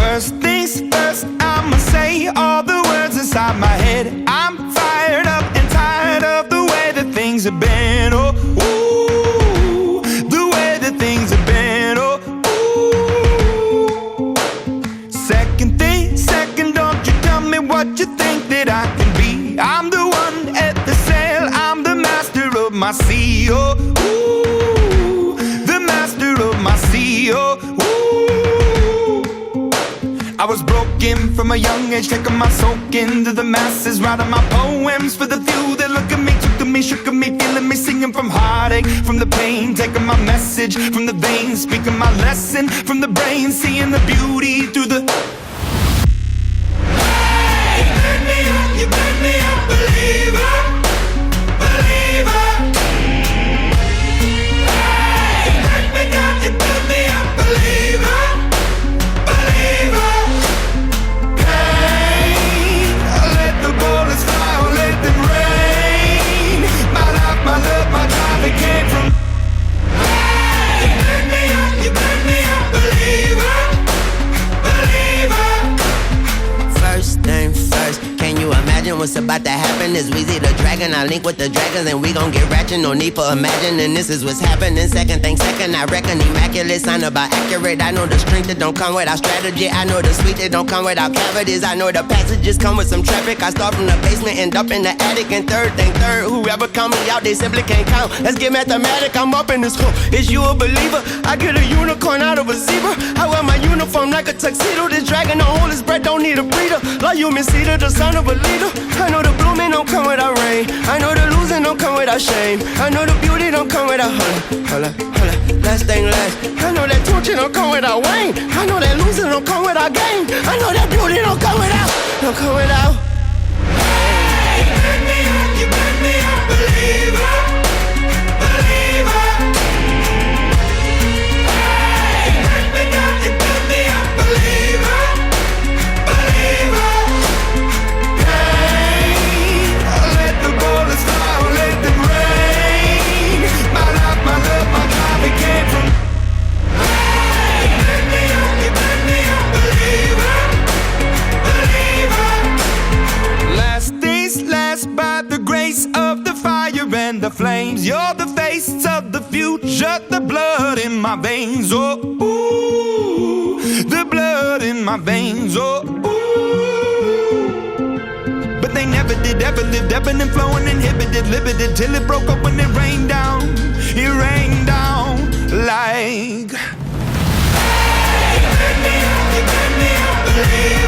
First things first, I'ma say all the words inside my head. I'm fired up and tired of the way that things have been. Oh, ooh, the way that things have been. Oh, ooh. Second thing, second, don't you tell me what you think that I can be. I'm the one at the sail, I'm the master of my sea. Oh, ooh, the master of my sea. Oh, ooh. I was broken from a young age, taking my soak into the masses, writing my poems for the few that look at me, took to me, shook at me, feeling me, singing from heartache, from the pain, taking my message from the veins, speaking my lesson from the brain, seeing the beauty through the... Hey, you burn me up, believer, believer. Hey, you burn me up, believer, believer. Bullets fly or let them rain. My life, my love, my drive, it came from. Hey, you burn me up, believer, believer. First thing first, can you imagine what's about to happen? Is Weezy the dragon? I link with the dragons and we gon' get ratchet. No need for imagining, this is what's happening. Second thing second, I reckon immaculate, sign about accurate. I know the strength that don't come without strategy. I know the sweet that don't come without cavities. I know the passages come with some traffic. I start from the basement, end up in the attic. And third thing third, whoever count me out, they simply can't count. Let's get mathematic, I'm up in this hook. Is you a believer? I get a unicorn out of a zebra. I wear my uniform like a tuxedo. This dragon don't hold his breath, don't need a breather. Like you, Miss Cedar, the son of a leader. I know the blooming don't come without rain. I know the losing don't come without shame. I know the beauty don't come without holla. Last thing last. I know that torture don't come without Wayne. I know that losing don't come without gain. I know that beauty don't come without. Hey, you burn me up, believer, believer. Hey, you burn me up, believer, believer. Let the bullets fly or let them rain. My life, my love, my drive, it came from. Hey, you burn me up, believer, believer. Last things last, by the grace of the fire and the flames. You're the face of the future, the blood in my veins. Oh, ooh, the blood in my veins. Oh, ooh. But they never did, ever lived, ebbing and flowing, inhibited, limited, till it broke up when it rained down. It rained down like. Hey, you burn me up, believer.